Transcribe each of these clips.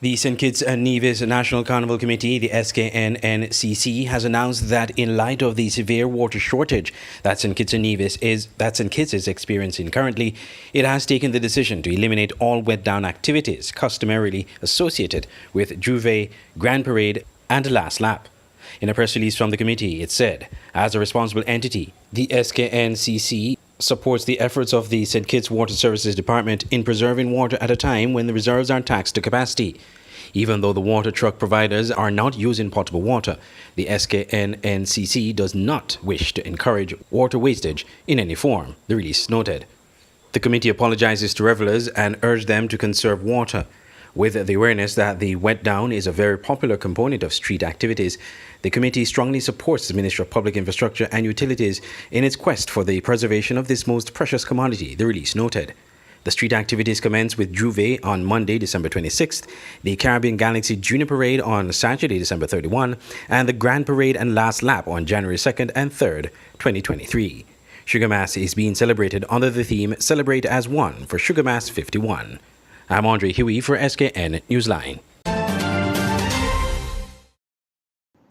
The St. Kitts and Nevis National Carnival Committee, the SKNNCC, has announced that in light of the severe water shortage that St. Kitts is experiencing currently, it has taken the decision to eliminate all wet-down activities customarily associated with Juve, Grand Parade, and Last Lap. In a press release from the committee, it said, as a responsible entity, the SKNCC supports the efforts of the St. Kitts Water Services Department in preserving water at a time when the reserves are taxed to capacity. Even though the water truck providers are not using potable water, the SKNNCC does not wish to encourage water wastage in any form, the release noted. The committee apologizes to revelers and urged them to conserve water. With the awareness that the wet down is a very popular component of street activities, the committee strongly supports the Ministry of Public Infrastructure and Utilities in its quest for the preservation of this most precious commodity, the release noted. The street activities commence with Juve on Monday, December 26th, the Caribbean Galaxy Junior Parade on Saturday, December 31, and the Grand Parade and Last Lap on January 2nd and 3rd, 2023. Sugar Mass is being celebrated under the theme Celebrate as One for Sugar Mass 51. I'm Andre Huey for SKN Newsline.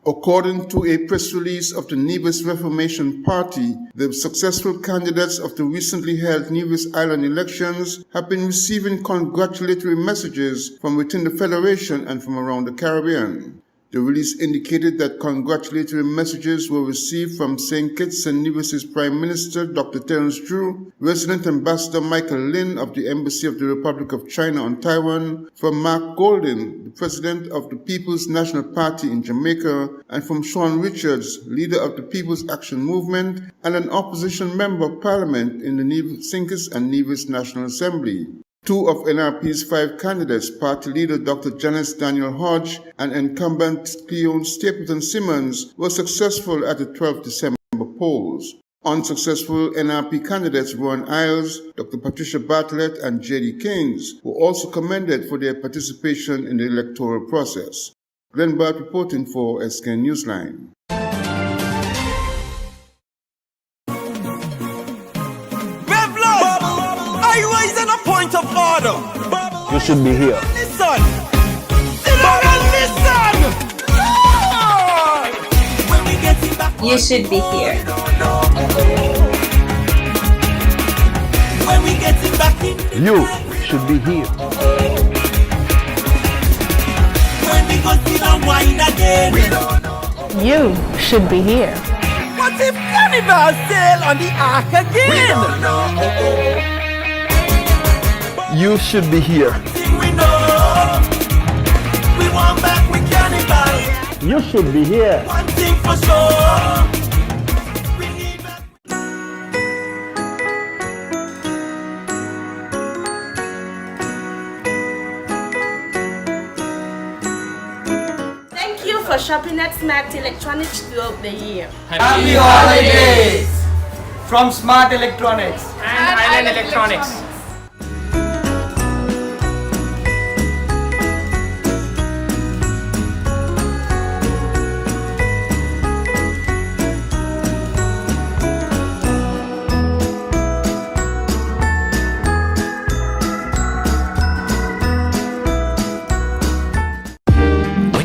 According to a press release of the Nevis Reformation Party, the successful candidates of the recently held Nevis Island elections have been receiving congratulatory messages from within the Federation and from around the Caribbean. The release indicated that congratulatory messages were received from St. Kitts and Nevis's Prime Minister, Dr. Terence Drew, Resident Ambassador Michael Lin of the Embassy of the Republic of China on Taiwan, from Mark Goldin, the President of the People's National Party in Jamaica, and from Sean Richards, leader of the People's Action Movement and an opposition member of Parliament in the St. Kitts and Nevis National Assembly. Two of NRP's 5 candidates, party leader Dr. Janice Daniel Hodge and incumbent Cleone Stapleton Simmons, were successful at the 12th December polls. Unsuccessful NRP candidates Ron Iles, Dr. Patricia Bartlett, and J.D. Keynes were also commended for their participation in the electoral process. Glenn Bart reporting for SKN Newsline. Point of order. You should be here. Listen. Sit down and listen. You should be here. When we get back in. You should be here. When we go sit and wine again. You should be here. What if Carnival sail on the ark again? You should be here. We know we want back with Carnival. You should be here. One thing for sure. We need back. Thank you for shopping at Smart Electronics throughout the year. Happy holidays from Smart Electronics and Island Electronics.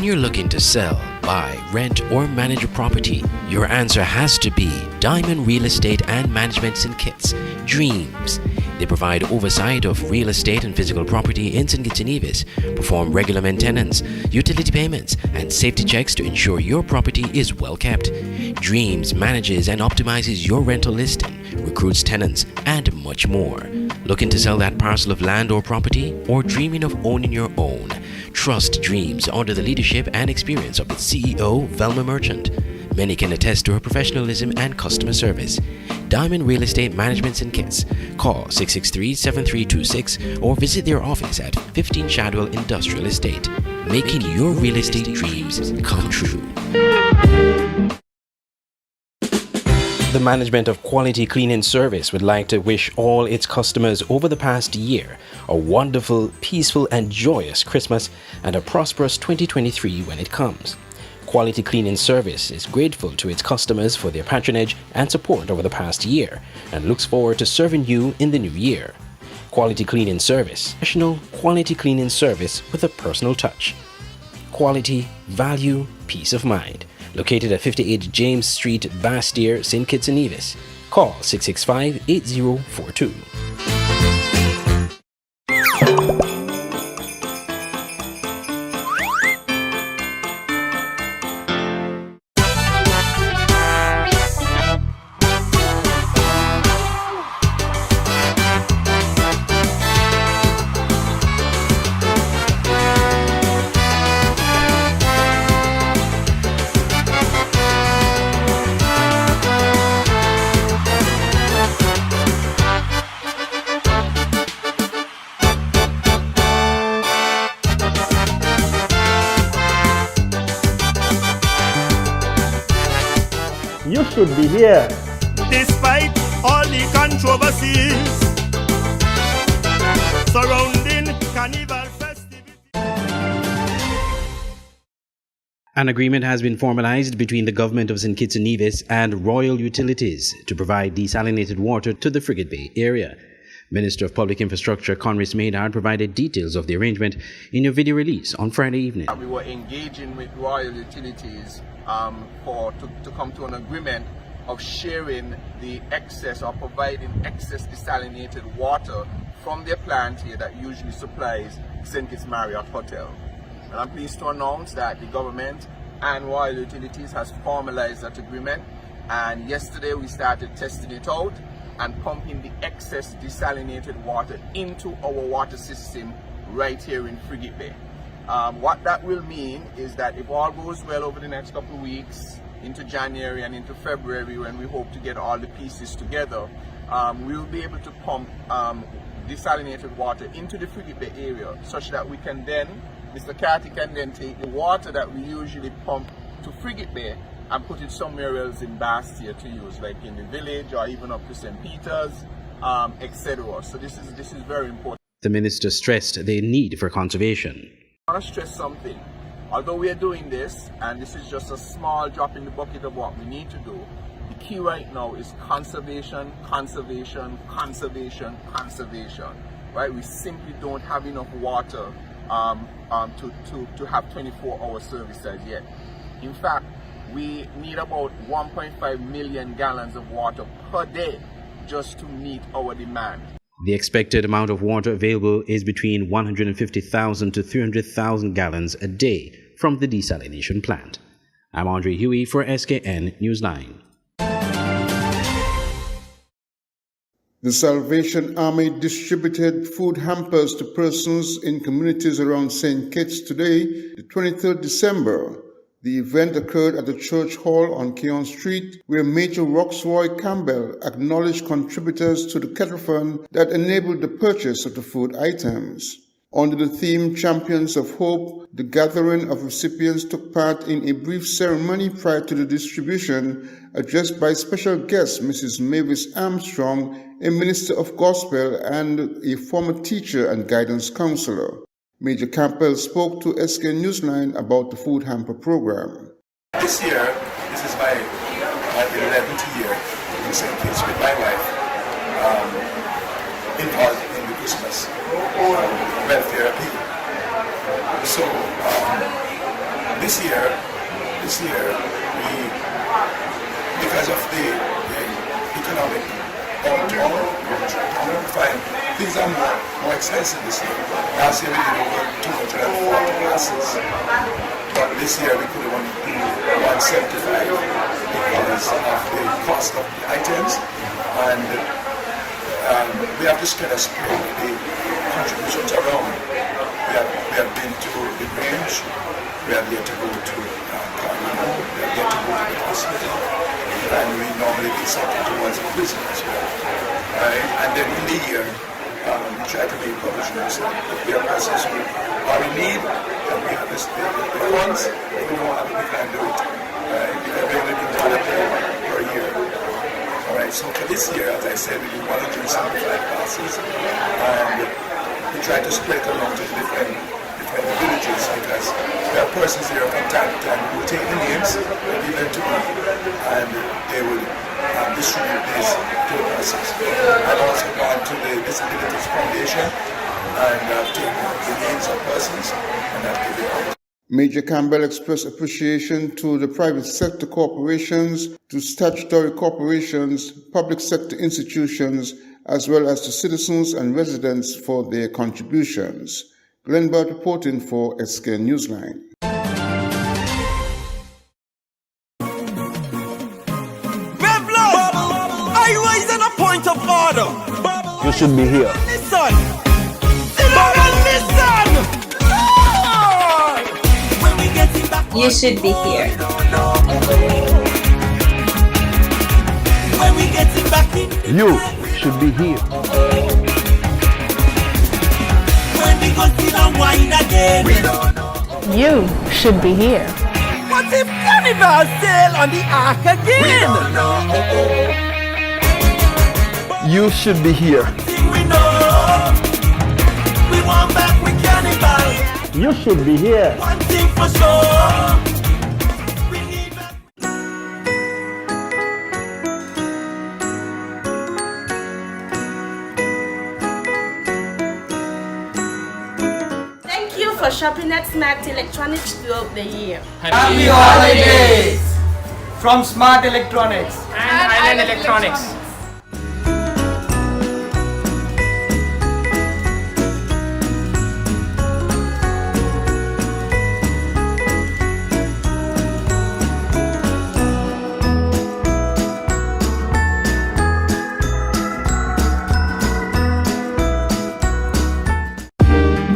You're looking to sell, buy, rent, or manage a property, your answer has to be Diamond Real Estate and Management St. Kitts, Dreams. They provide oversight of real estate and physical property in St. Kitts and Nevis, perform regular maintenance, utility payments, and safety checks to ensure your property is well kept. Dreams manages and optimizes your rental listing, recruits tenants, and much more. Looking to sell that parcel of land or property, or dreaming of owning your own? Trust Dreams under the leadership and experience of its CEO, Velma Merchant. Many can attest to her professionalism and customer service. Diamond Real Estate Management St. Kitts. Call 663-7326 or visit their office at 15 Shadwell Industrial Estate, making your real estate dreams come true. The management of Quality Cleaning Service would like to wish all its customers over the past year a wonderful, peaceful, and joyous Christmas and a prosperous 2023 when it comes. Quality Cleaning Service is grateful to its customers for their patronage and support over the past year and looks forward to serving you in the new year. Quality cleaning service. Professional quality cleaning service with a personal touch. Quality, value, peace of mind. Located at 58 James Street, Bastyr, St. Kitts and Nevis. Call 665-8042. You should be here. Despite all the controversies surrounding Carnival festivities. An agreement has been formalized between the government of St. Kitts and Nevis and Royal Utilities to provide desalinated water to the Frigate Bay area. Minister of Public Infrastructure Conris Maynard provided details of the arrangement in a video release on Friday evening. We were engaging with Royal Utilities to come to an agreement of sharing the excess or providing excess desalinated water from their plant here that usually supplies St. Kitts Marriott Hotel. And I'm pleased to announce that the government and Royal Utilities has formalized that agreement, and yesterday we started testing it out and pumping the excess desalinated water into our water system right here in Frigate Bay. What that will mean is that if all goes well over the next couple of weeks, into January and into February, when we hope to get all the pieces together, we will be able to pump desalinated water into the Frigate Bay area, such that we can then, Mr. Carty can then take the water that we usually pump to Frigate Bay and put it somewhere else in Bastyr to use, like in the village or even up to St. Peter's, etc. So this is very important. The minister stressed the need for conservation. I want to stress something. Although we are doing this, and this is just a small drop in the bucket of what we need to do, the key right now is conservation, conservation, conservation, conservation. Right? We simply don't have enough water to have 24-hour service as yet. In fact, we need about 1.5 million gallons of water per day just to meet our demand. The expected amount of water available is between 150,000 to 300,000 gallons a day from the desalination plant. I'm Andre Huey for SKN Newsline. The Salvation Army distributed food hampers to persons in communities around St. Kitts today, the 23rd December. The event occurred at the Church Hall on Keon Street, where Major Roxroy Campbell acknowledged contributors to the kettle fund that enabled the purchase of the food items. Under the theme Champions of Hope, the gathering of recipients took part in a brief ceremony prior to the distribution, addressed by special guest Mrs. Mavis Armstrong, a minister of gospel and a former teacher and guidance counselor. Major Campbell spoke to SK Newsline about the food hamper program. This year, this is my 11th year in St. Kitts with my wife, involved in the Christmas welfare appeal. So this year, we, because of the economic downturn, we find things are more expensive this year. Last year we did over 240 classes, but this year we could only do 175 because of the cost of the items, and we have to kind of spread the contributions around. We have been to the range, we have yet to go to Carmino, we have yet to go to the hospital, and we normally get something towards the prison as well. And then in the year, we try to make provisions that we have persons who are in need, and we have the funds, if we don't have it, we can't do it. Because we only do $1 per year. Alright, so for this year, as I said, we do 175 classes, and we try to spread it along to different villages, because there are persons here from time to time who take the names and give them to me, and they will distribute this to the persons. I've also gone to the Disabilities Foundation and taken the names of persons and I've given it out. Major Campbell expressed appreciation to the private sector corporations, to statutory corporations, public sector institutions, as well as to citizens and residents for their contributions. Glenn Bird reporting for SK Newsline. I rise on a point of order. You should be here. Listen. Listen. You should be here. When we get back in You should be here. when we go sit and wine again. You should be here. What if Carnival sail on the ark again? You should be here. Thing we know. We want back with Carnival. You should be here. One thing for sure. We need back. Thank you for shopping at Smart Electronics throughout the year. Happy holidays from Smart Electronics And Island Electronics.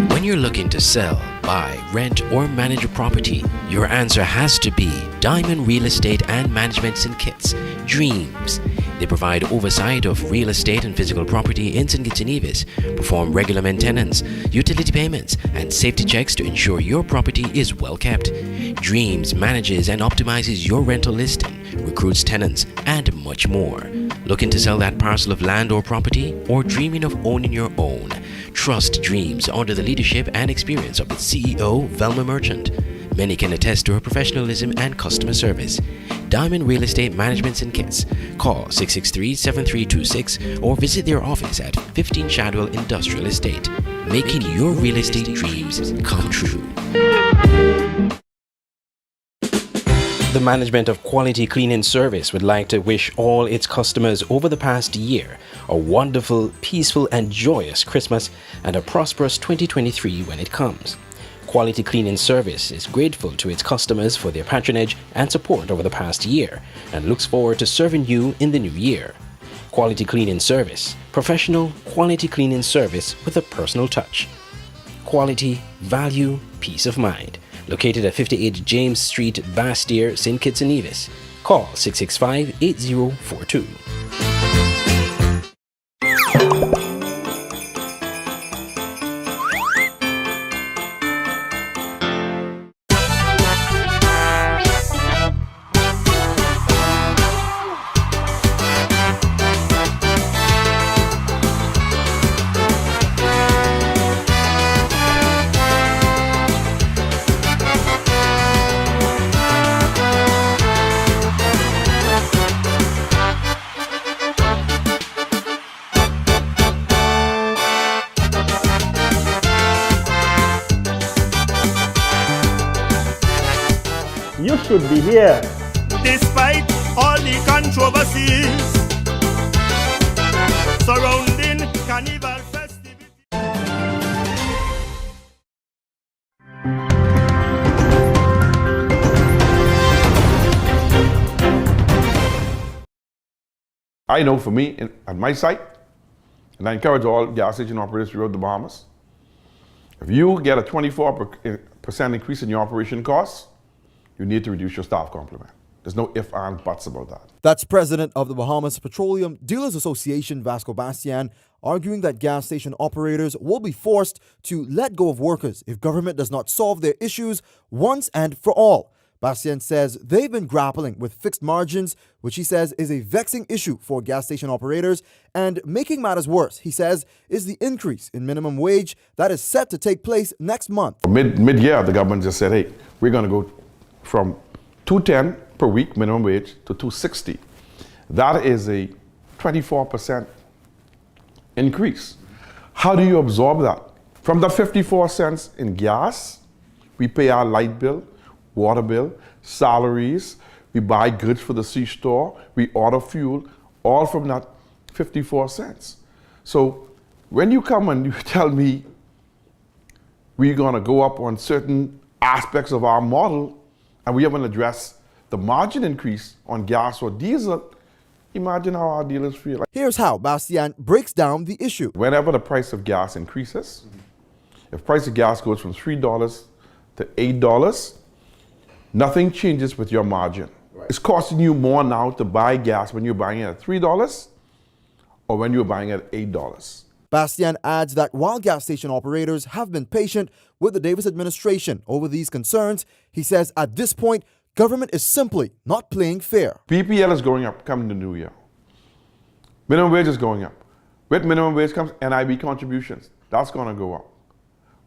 When you're looking to sell, buy, rent, or manage a property, your answer has to be Diamond Real Estate and Management St. Kitts, Dreams. They provide oversight of real estate and physical property in St. Kitts and Nevis, perform regular maintenance, utility payments, and safety checks to ensure your property is well kept. Dreams manages and optimizes your rental listing, recruits tenants, and much more. Looking to sell that parcel of land or property, or dreaming of owning your own? Trust Dreams under the leadership and experience of its CEO, Velma Merchant. Many can attest to her professionalism and customer service. Diamond Real Estate Management St. Kitts. Call 663-7326 or visit their office at 15 Shadwell Industrial Estate, making your real estate dreams come true. The management of Quality Cleaning Service would like to wish all its customers over the past year a wonderful, peaceful, and joyous Christmas and a prosperous 2023 when it comes. Quality Cleaning Service is grateful to its customers for their patronage and support over the past year and looks forward to serving you in the new year. Quality Cleaning Service, professional quality cleaning service with a personal touch. Quality, value, peace of mind. Located at 58 James Street, Bastyr, St. Kitts and Nevis. Call 665-8042. You should be here. Despite all the controversies surrounding Carnival festivity. I know for me, at my site, and I encourage all gas station operators throughout the Bahamas, if you get a 24% increase in your operation costs, you need to reduce your staff complement. There's no ifs, ands, buts about that. That's President of the Bahamas Petroleum Dealers Association, Vasco Bastian, arguing that gas station operators will be forced to let go of workers if government does not solve their issues once and for all. Bastian says they've been grappling with fixed margins, which he says is a vexing issue for gas station operators. And making matters worse, he says, is the increase in minimum wage that is set to take place next month. Mid-year, the government just said, hey, we're going to go from $210 per week minimum wage to $260. That is a 24% increase. How do you absorb that? From the 54 cents in gas, we pay our light bill, water bill, salaries, we buy goods for the C-store, we order fuel, all from that 54 cents. So when you come and you tell me we're going to go up on certain aspects of our model and we haven't addressed the margin increase on gas or diesel, imagine how our dealers feel. Here's how Bastian breaks down the issue. Whenever the price of gas increases, if price of gas goes from $3 to $8, nothing changes with your margin. Right. It's costing you more now to buy gas when you're buying it at $3 or when you're buying it at $8. Bastian adds that while gas station operators have been patient with the Davis administration over these concerns, he says at this point, government is simply not playing fair. PPL is going up coming the new year. Minimum wage is going up. With minimum wage comes NIB contributions. That's going to go up.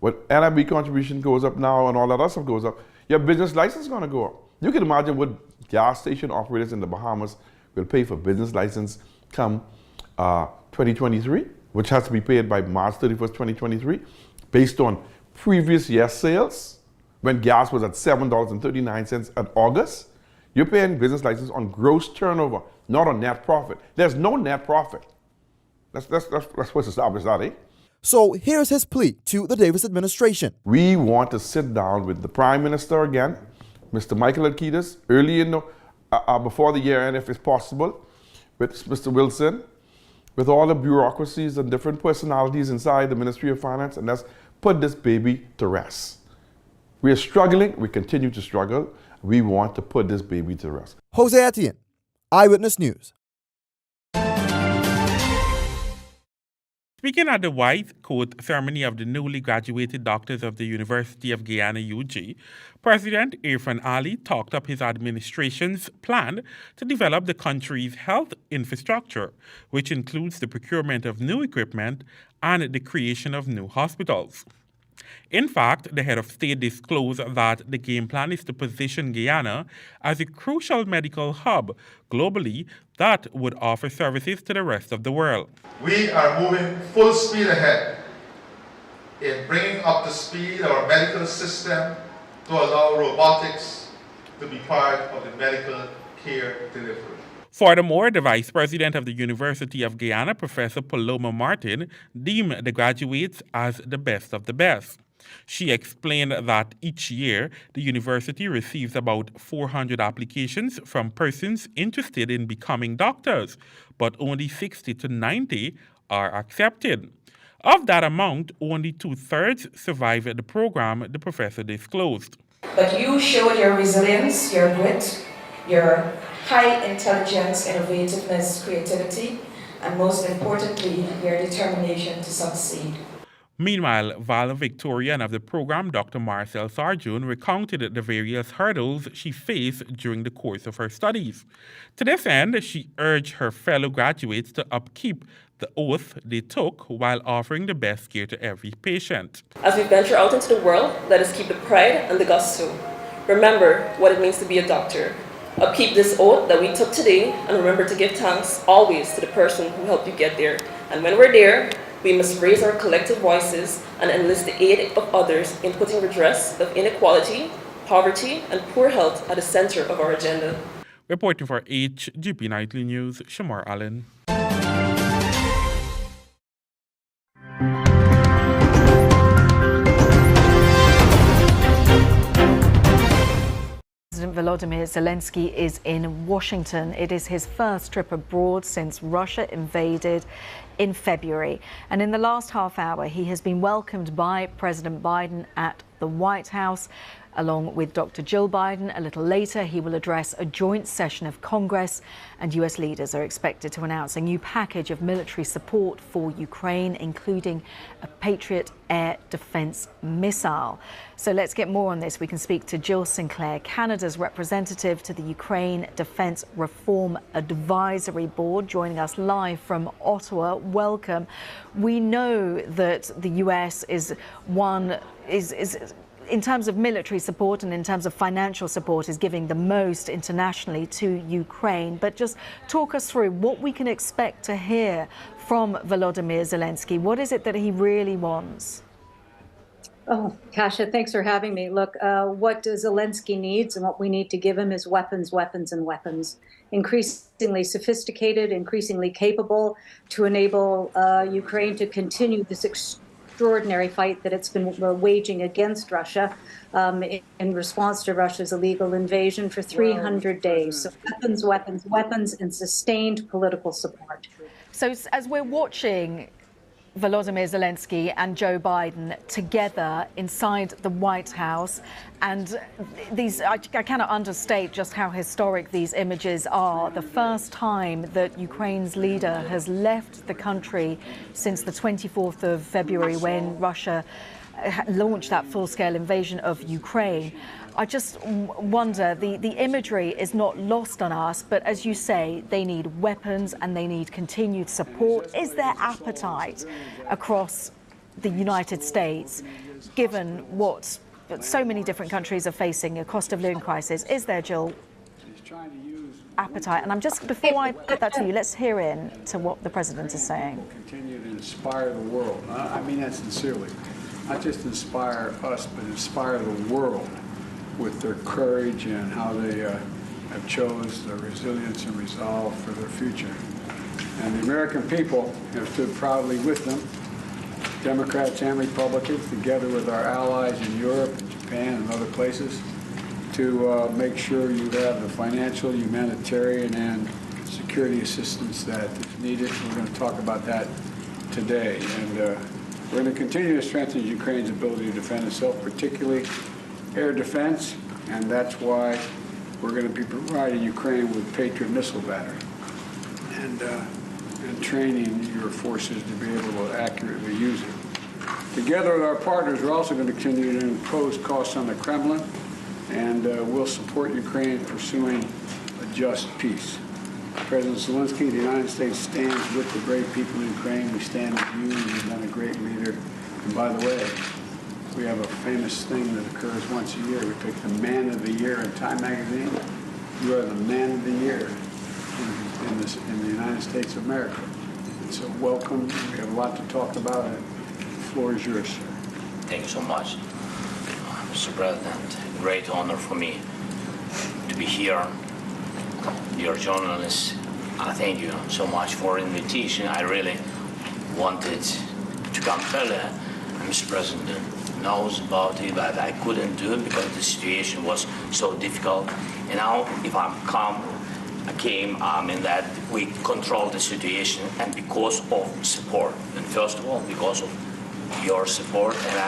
When NIB contribution goes up now and all that other stuff goes up, your business license is going to go up. You can imagine what gas station operators in the Bahamas will pay for business license come 2023, which has to be paid by March 31st, 2023, based on previous year's sales. When gas was at $7.39 in August, you're paying business license on gross turnover, not on net profit. There's no net profit. That's what's established that, eh? So here's his plea to the Davis administration. We want to sit down with the Prime Minister again, Mr. Michael Alkidas, early in before the year end, if it's possible, with Mr. Wilson, with all the bureaucracies and different personalities inside the Ministry of Finance, and let's put this baby to rest. We are struggling, we continue to struggle. We want to put this baby to rest. Jose Etienne, Eyewitness News. Speaking at the White Coat ceremony of the newly graduated doctors of the University of Guyana, UG, President Irfan Ali talked up his administration's plan to develop the country's health infrastructure, which includes the procurement of new equipment and the creation of new hospitals. In fact, the head of state disclosed that the game plan is to position Guyana as a crucial medical hub globally that would offer services to the rest of the world. We are moving full speed ahead in bringing up to speed our medical system to allow robotics to be part of the medical care delivery. Furthermore, the Vice President of the University of Guyana, Professor Paloma Martin, deemed the graduates as the best of the best. She explained that each year, the university receives about 400 applications from persons interested in becoming doctors, but only 60 to 90 are accepted. Of that amount, only 2/3 survive the program, the professor disclosed. But you showed your resilience, your grit, your high intelligence, innovativeness, creativity, and most importantly, your determination to succeed. Meanwhile, valedictorian of the program, Dr. Marcel Sarjoun, recounted the various hurdles she faced during the course of her studies. To this end, she urged her fellow graduates to upkeep the oath they took while offering the best care to every patient. As we venture out into the world, let us keep the pride and the gusto. Remember what it means to be a doctor. Upkeep this oath that we took today, and remember to give thanks always to the person who helped you get there. And when we're there, we must raise our collective voices and enlist the aid of others in putting redress of inequality, poverty, and poor health at the center of our agenda. Reporting for HGP Nightly News, Shamar Allen. President Volodymyr Zelensky is in Washington. It is his first trip abroad since Russia invaded in February. And in the last half hour, he has been welcomed by President Biden at the White House, along with Dr. Jill Biden. A little later, he will address a joint session of Congress, and U.S. leaders are expected to announce a new package of military support for Ukraine, including a Patriot air defense missile. So let's get more on this. We can speak to Jill Sinclair, Canada's representative to the Ukraine Defense Reform Advisory Board, joining us live from Ottawa. Welcome. We know that the U.S. is in terms of military support and in terms of financial support, is giving the most internationally to Ukraine. But just talk us through what we can expect to hear from Volodymyr Zelensky. What is it that he really wants? Oh, Kasia, thanks for having me. Look, what Zelensky needs and what we need to give him is weapons, weapons, and weapons. Increasingly sophisticated, increasingly capable to enable Ukraine to continue this extraordinary fight that it's been waging against Russia in response to Russia's illegal invasion for 300 days. So weapons, weapons, weapons, and sustained political support. So as we're watching Volodymyr Zelensky and Joe Biden together inside the White House, and these, I cannot understate just how historic these images are. The first time that Ukraine's leader has left the country since the 24th of February, when Russia launched that full-scale invasion of Ukraine. I just wonder, the imagery is not lost on us, but as you say, they need weapons and they need continued support. Is there appetite across the United States, given what so many different countries are facing, a cost of living crisis? Is there, Jill, appetite? And I'm just, before I put that to you, let's hear in to what the President is saying. Continue to inspire the world. I mean that sincerely. Not just inspire us, but inspire the world with their courage and how they have chose their resilience and resolve for their future. And the American people have stood proudly with them, Democrats and Republicans, together with our allies in Europe and Japan and other places, to make sure you have the financial, humanitarian, and security assistance that is needed. We're going to talk about that today. And we're going to continue to strengthen Ukraine's ability to defend itself, particularly air defense, and that's why we're going to be providing Ukraine with Patriot missile battery and training your forces to be able to accurately use it. Together with our partners, we're also going to continue to impose costs on the Kremlin, and we'll support Ukraine pursuing a just peace. President Zelensky, the United States stands with the brave people in Ukraine. We stand with you. You've been a great leader. And by the way, we have a famous thing that occurs once a year. We pick the Man of the Year in Time magazine. You are the Man of the Year in the United States of America. And so welcome. We have a lot to talk about. The floor is yours, sir. Thank you so much, Mr. President. Great honor for me to be here. Dear journalists, thank you so much for the invitation. I really wanted to come earlier. Mr. President knows about it, but I couldn't do it because the situation was so difficult. And now, if I came in that we control the situation, and because of support. And first of all, because of your support, and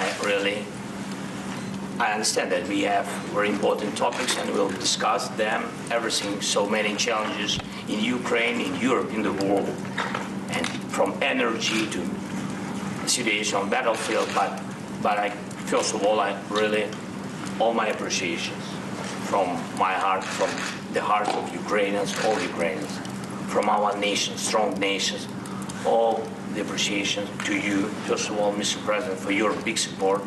I understand that we have very important topics and we'll discuss them, everything, so many challenges in Ukraine, in Europe, in the world, and from energy to the situation on battlefield. But first of all, all my appreciations from my heart, from the hearts of Ukrainians, all Ukrainians, from our nation, strong nations, all the appreciation to you, first of all, Mr. President, for your big support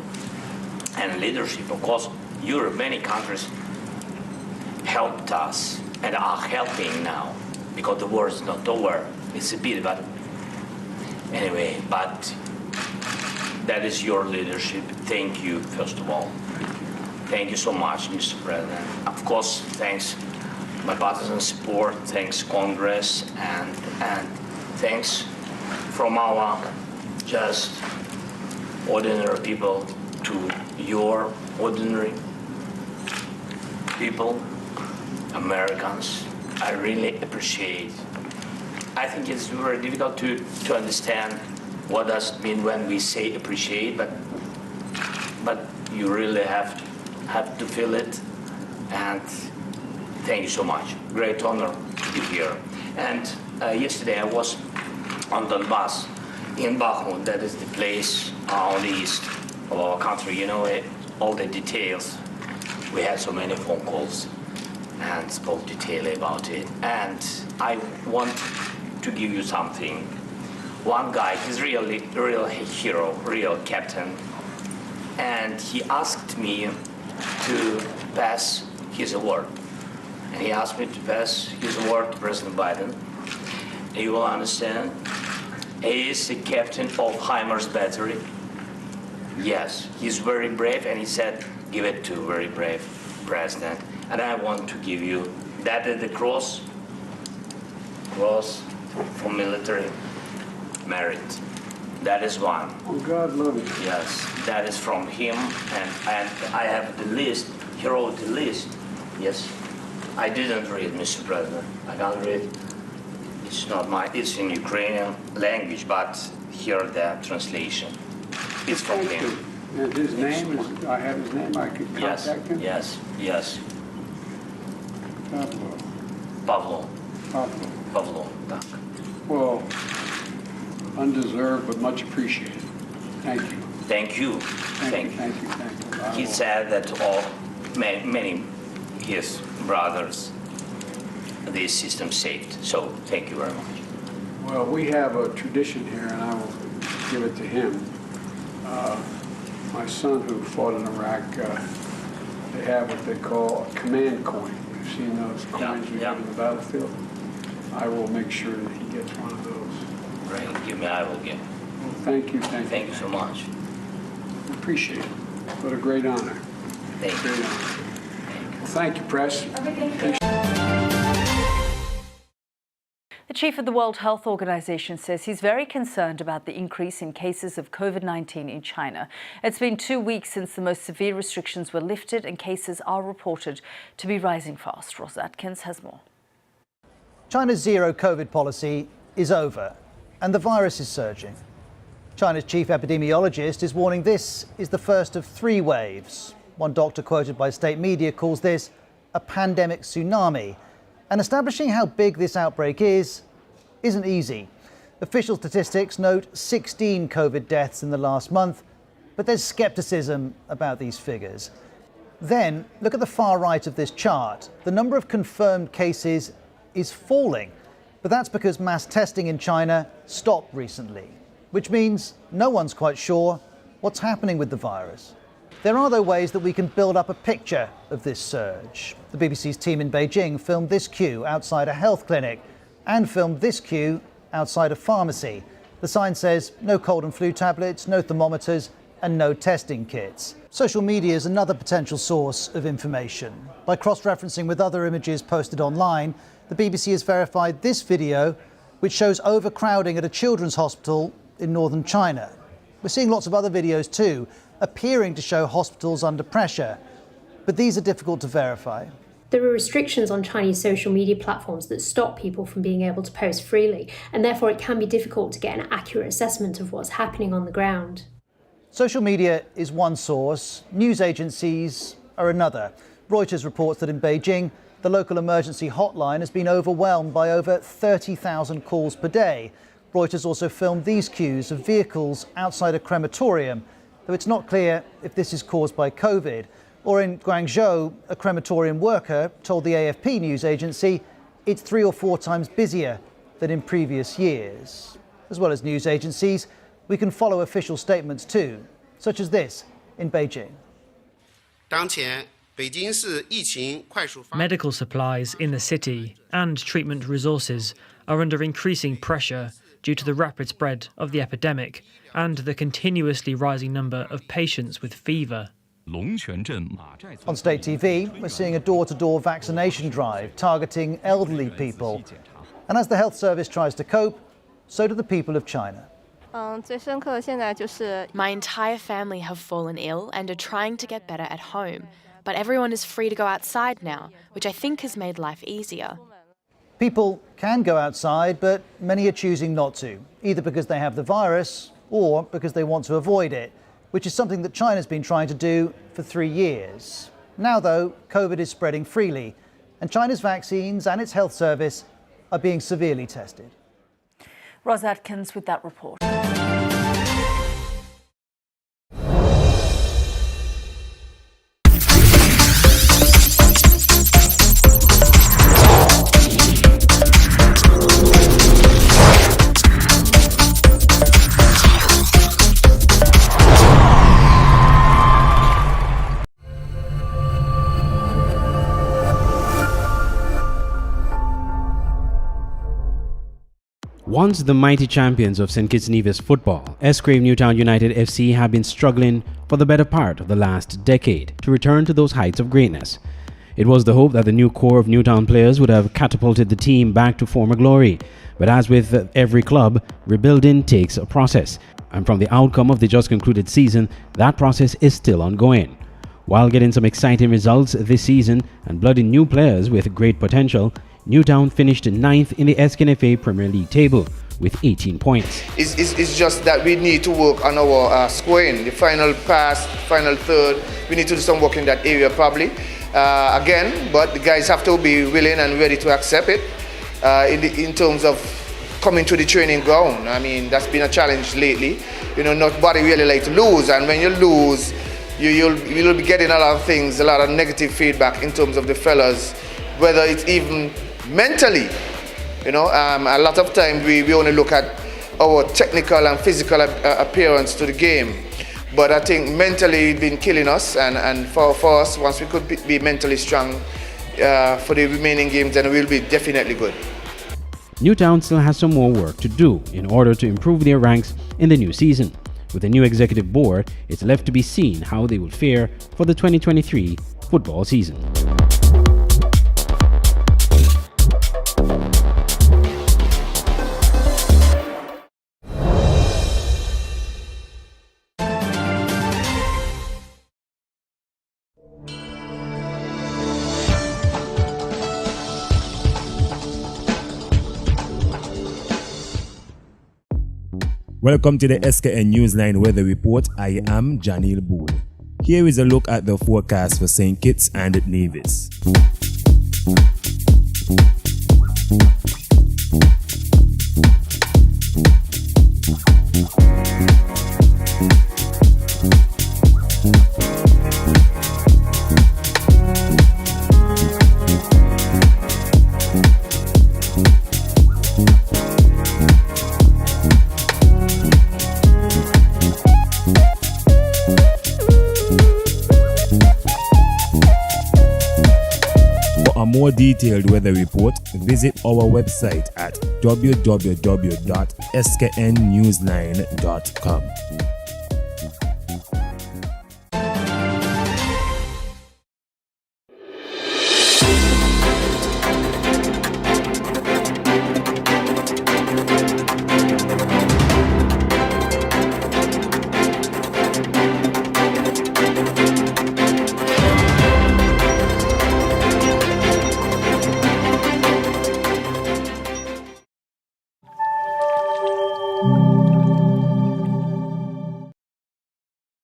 and leadership. Of course, Europe, many countries helped us and are helping now, because the war is not over. It's a bit, but anyway, but that is your leadership. Thank you, first of all. Thank you so much, Mr. President. Of course, thanks my partisan support, thanks Congress, and thanks from our just ordinary people to your ordinary people, Americans. I really appreciate. I think it's very difficult to understand what does it mean when we say appreciate, but you really have to feel it. And thank you so much. Great honor to be here. And yesterday I was on Donbass in Bakhmut. That is the place on the east of our country. You know all the details. We had so many phone calls and spoke detailedly about it. And I want to give you something. One guy, he's really real hero, real captain, and he asked me to pass his award. And he asked me to pass his award to President Biden. You will understand, he is the captain of HIMARS battery. Yes, he's very brave, and he said, give it to a very brave president. And I want to give you, that is the cross for military merit. That is one. Oh, God love you. Yes, that is from him, and I have the list. He wrote the list. Yes, I didn't read, Mr. President. I can't read. It's not it's in Ukrainian language, but here the translation. It's from him. And his name is, I have his name, I could contact him? Yes. Pavlo. Pavlo, tak. Well, undeserved, but much appreciated. Thank you. Thank you. Thank you. He said that many his brothers, this system saved. So thank you very much. Well, we have a tradition here, and I will give it to him. My son, who fought in Iraq, they have what they call a command coin. You've seen those coins we have in the battlefield? I will make sure that he gets one of those. Great. Give me, I will give. Well, thank you. Thank you so much. Appreciate it. What a great honor. Thank you. Great honor. Well, thank you, press. The chief of the World Health Organization says he's very concerned about the increase in cases of COVID-19 in China. It's been 2 weeks since the most severe restrictions were lifted, and cases are reported to be rising fast. Ross Atkins has more. China's zero COVID policy is over, and the virus is surging. China's chief epidemiologist is warning this is the first of 3 waves. One doctor quoted by state media calls this a pandemic tsunami. And establishing how big this outbreak isn't easy. Official statistics note 16 COVID deaths in the last month, but there's skepticism about these figures. Then, look at the far right of this chart. The number of confirmed cases is falling, but that's because mass testing in China stopped recently, which means no one's quite sure what's happening with the virus. There are, though, ways that we can build up a picture of this surge. The BBC's team in Beijing filmed this queue outside a health clinic and filmed this queue outside a pharmacy. The sign says no cold and flu tablets, no thermometers, and no testing kits. Social media is another potential source of information. By cross-referencing with other images posted online, the BBC has verified this video, which shows overcrowding at a children's hospital in northern China. We're seeing lots of other videos too, appearing to show hospitals under pressure, but these are difficult to verify. There are restrictions on Chinese social media platforms that stop people from being able to post freely, and therefore it can be difficult to get an accurate assessment of what's happening on the ground. Social media is one source, news agencies are another. Reuters reports that in Beijing, the local emergency hotline has been overwhelmed by over 30,000 calls per day. Reuters also filmed these queues of vehicles outside a crematorium, though it's not clear if this is caused by COVID. Or in Guangzhou, a crematorium worker told the AFP news agency it's 3 or 4 times busier than in previous years. As well as news agencies, we can follow official statements too, such as this in Beijing. Medical supplies in the city and treatment resources are under increasing pressure due to the rapid spread of the epidemic and the continuously rising number of patients with fever. On state TV, we're seeing a door-to-door vaccination drive targeting elderly people. And as the health service tries to cope, so do the people of China. My entire family have fallen ill and are trying to get better at home. But everyone is free to go outside now, which I think has made life easier. People can go outside, but many are choosing not to, either because they have the virus or because they want to avoid it, which is something that China's been trying to do for 3 years. Now, though, COVID is spreading freely, and China's vaccines and its health service are being severely tested. Ross Atkins with that report. Once the mighty champions of St. Kitts Nevis football, Escrave Newtown United FC have been struggling for the better part of the last decade to return to those heights of greatness. It was the hope that the new core of Newtown players would have catapulted the team back to former glory. But as with every club, rebuilding takes a process. And from the outcome of the just concluded season, that process is still ongoing. While getting some exciting results this season and blooding new players with great potential, Newtown finished 9th in the SKNFA Premier League table with 18 points. It's just that we need to work on our scoring, the final pass, final third. We need to do some work in that area probably. Again, but the guys have to be willing and ready to accept it in terms of coming to the training ground. I mean, that's been a challenge lately. You know, nobody really like to lose, and when you lose, you'll be getting a lot of things, a lot of negative feedback in terms of the fellas, whether it's even mentally. You know, a lot of times we only look at our technical and physical appearance to the game. But I think mentally it's been killing us, and for us, once we could be mentally strong for the remaining games, then we'll be definitely good. Newtown still has some more work to do in order to improve their ranks in the new season. With the new executive board, it's left to be seen how they will fare for the 2023 football season. Welcome to the SKN Newsline Weather Report. I am Janil Boole. Here is a look at the forecast for St. Kitts and Nevis. For a more detailed weather report, visit our website at www.sknnewsline.com.